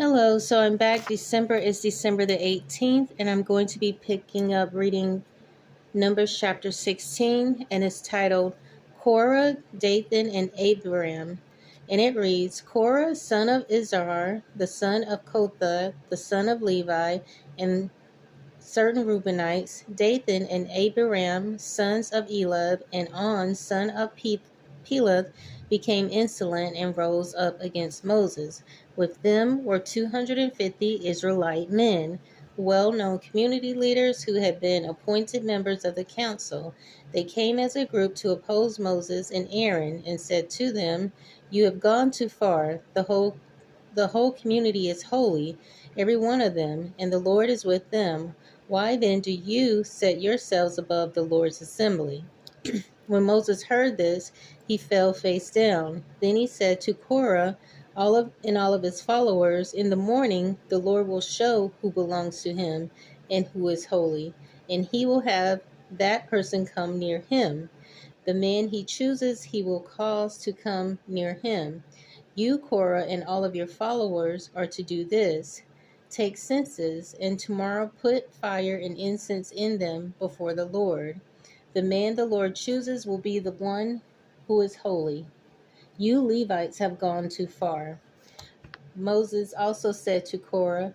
Hello, so I'm back. December is December the 18th, and I'm going to be picking up reading Numbers chapter 16, and it's titled Korah, Dathan, and Abiram. And it reads, Korah, son of Izhar, the son of Kothah, the son of Levi, and certain Reubenites, Dathan and Abiram, sons of Elad, and On, son of Peleth, became insolent and rose up against Moses. With them were 250 Israelite men, well-known community leaders who had been appointed members of the council. They came as a group to oppose Moses and Aaron and said to them, "You have gone too far. The whole community is holy, every one of them, and the Lord is with them. Why then do you set yourselves above the Lord's assembly?" When Moses heard this, he fell face down. Then he said to Korah, all of his followers, "In the morning the Lord will show who belongs to him and who is holy, and he will have that person come near him. The man he chooses he will cause to come near him. You, Korah, and all of your followers are to do this. Take censers, and tomorrow put fire and incense in them before the Lord. The man the Lord chooses will be the one who is holy. You Levites have gone too far." Moses also said to Korah,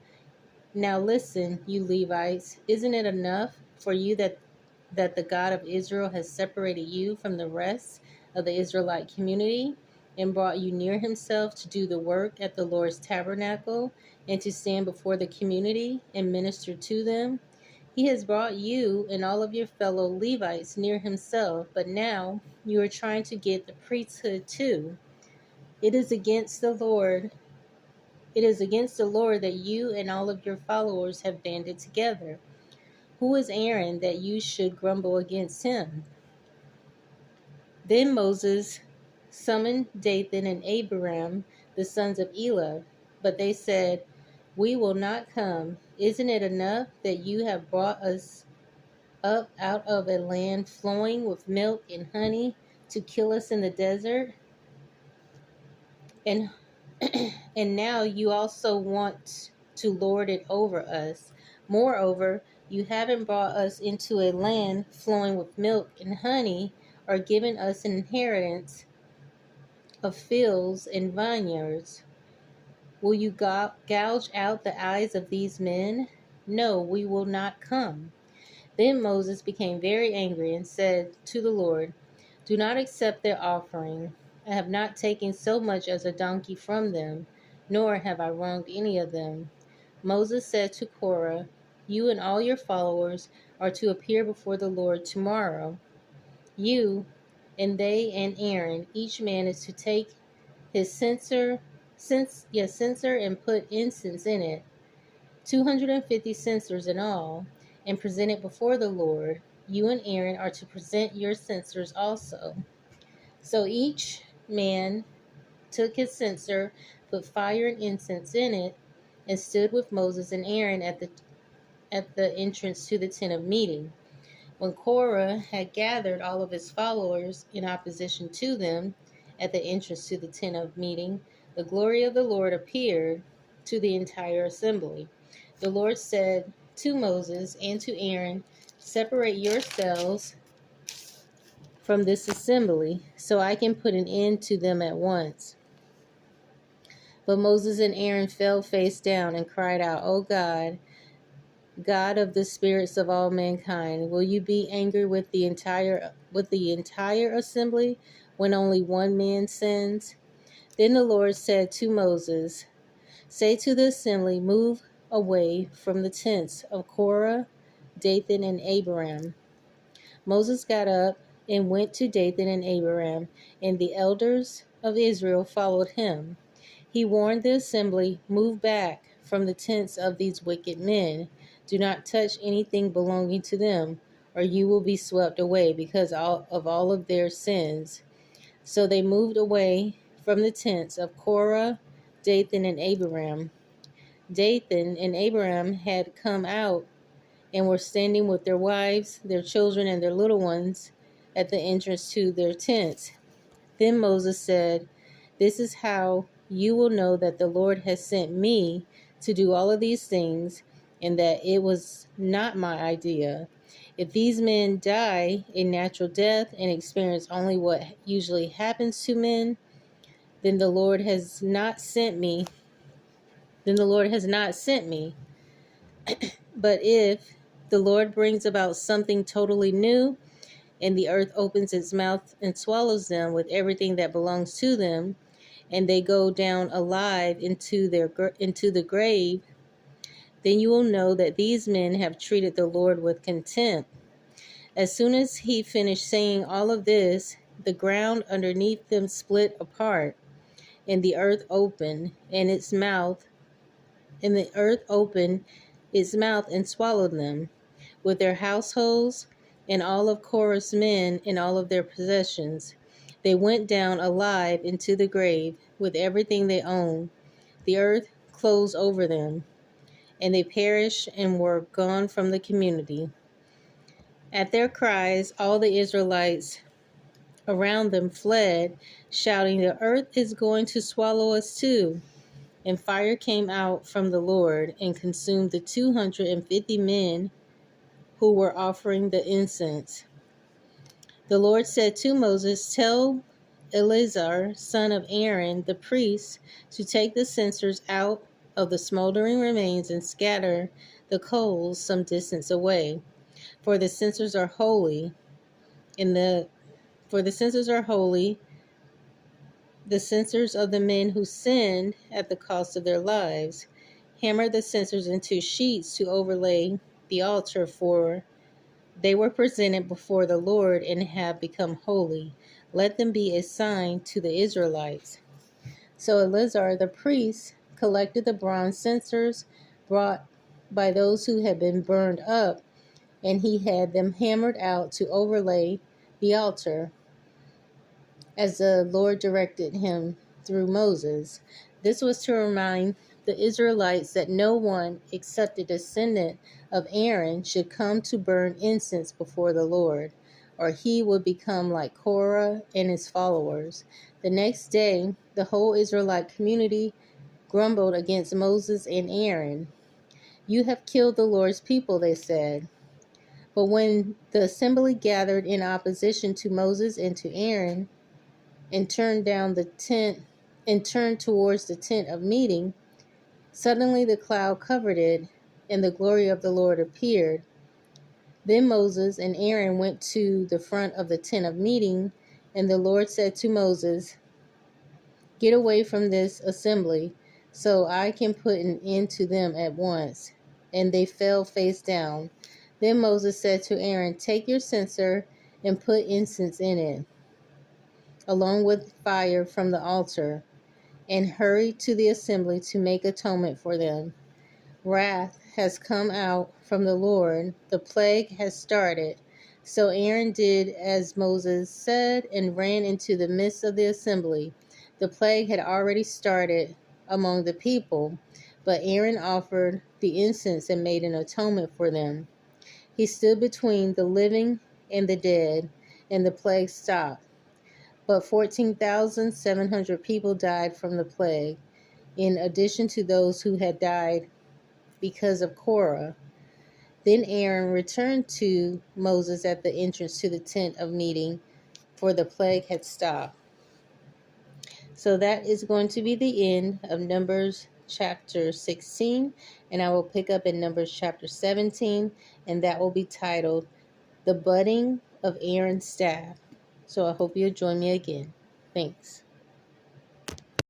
"Now listen, you Levites, isn't it enough for you that the God of Israel has separated you from the rest of the Israelite community and brought you near himself to do the work at the Lord's tabernacle and to stand before the community and minister to them? He has brought you and all of your fellow Levites near himself, but now you are trying to get the priesthood too. It is against the Lord. It is against the Lord that you and all of your followers have banded together. Who is Aaron that you should grumble against him?" Then Moses summoned Dathan and Abiram, the sons of Elah, but they said, "We will not come. Isn't it enough that you have brought us up out of a land flowing with milk and honey to kill us in the desert? And and now you also want to lord it over us. Moreover, you haven't brought us into a land flowing with milk and honey, or given us an inheritance of fields and vineyards. Will you gouge out the eyes of these men? No, we will not come." Then Moses became very angry and said to the Lord, "Do not accept their offering. I have not taken so much as a donkey from them, nor have I wronged any of them." Moses said to Korah, "You and all your followers are to appear before the Lord tomorrow. You and they and Aaron, each man is to take his censer and put incense in it, 250 censers in all, and present it before the Lord. You and Aaron are to present your censers also." So each man took his censer, put fire and incense in it, and stood with Moses and Aaron at the entrance to the tent of meeting. When Korah had gathered all of his followers in opposition to them at the entrance to the tent of meeting, the glory of the Lord appeared to the entire assembly. The Lord said to Moses and to Aaron, "Separate yourselves from this assembly, so I can put an end to them at once." But Moses and Aaron fell face down and cried out, "O God, God of the spirits of all mankind, will you be angry with the entire assembly when only one man sins?" Then the Lord said to Moses, "Say to the assembly, move away from the tents of Korah, Dathan, and Abiram." Moses got up and went to Dathan and Abiram, and the elders of Israel followed him. He warned the assembly, "Move back from the tents of these wicked men. Do not touch anything belonging to them, or you will be swept away because of all of their sins." So they moved away from the tents of Korah, Dathan, and Abiram. Dathan and Abiram had come out and were standing with their wives, their children, and their little ones at the entrance to their tents. Then Moses said, "This is how you will know that the Lord has sent me to do all of these things, and that it was not my idea. If these men die a natural death and experience only what usually happens to men, then the Lord has not sent me. Then the Lord has not sent me. But if the Lord brings about something totally new, and the earth opens its mouth and swallows them with everything that belongs to them, and they go down alive into the grave, then you will know that these men have treated the Lord with contempt. As soon as he finished saying all of this, the ground underneath them split apart, and the earth opened, and the earth opened its mouth and swallowed them, with their households, and all of Korah's men, and all of their possessions. They went down alive into the grave with everything they owned. The earth closed over them, and they perished and were gone from the community. At their cries, all the Israelites around them fled, shouting, "The earth is going to swallow us too." And fire came out from the Lord and consumed the 250 men who were offering the incense. The Lord said to Moses, "Tell Eleazar, son of Aaron, the priest, to take the censers out of the smoldering remains and scatter the coals some distance away. For the censers are holy, for the censers are holy, the censers of the men who sinned at the cost of their lives. Hammer the censers into sheets to overlay the altar, for they were presented before the Lord and have become holy. Let them be a sign to the Israelites." So Eleazar the priest collected the bronze censers brought by those who had been burned up, and he had them hammered out to overlay the altar, as the Lord directed him through Moses. This was to remind the Israelites that no one except a descendant of Aaron should come to burn incense before the Lord, or he would become like Korah and his followers. The next day, the whole Israelite community grumbled against Moses and Aaron. "You have killed the Lord's people," they said. But when the assembly gathered in opposition to Moses and to Aaron, and turned towards the tent of meeting, suddenly the cloud covered it, and the glory of the Lord appeared. Then Moses and Aaron went to the front of the tent of meeting, and the Lord said to Moses, "Get away from this assembly, so I can put an end to them at once." And they fell face down. Then Moses said to Aaron, "Take your censer and put incense in it, along with fire from the altar, and hurry to the assembly to make atonement for them. Wrath has come out from the Lord. The plague has started." So Aaron did as Moses said and ran into the midst of the assembly. The plague had already started among the people, but Aaron offered the incense and made an atonement for them. He stood between the living and the dead, and the plague stopped. But 14,700 people died from the plague, in addition to those who had died because of Korah. Then Aaron returned to Moses at the entrance to the tent of meeting, for the plague had stopped. So that is going to be the end of Numbers chapter 16, and I will pick up in Numbers chapter 17, and that will be titled "The Budding of Aaron's Staff." So I hope you'll join me again. Thanks.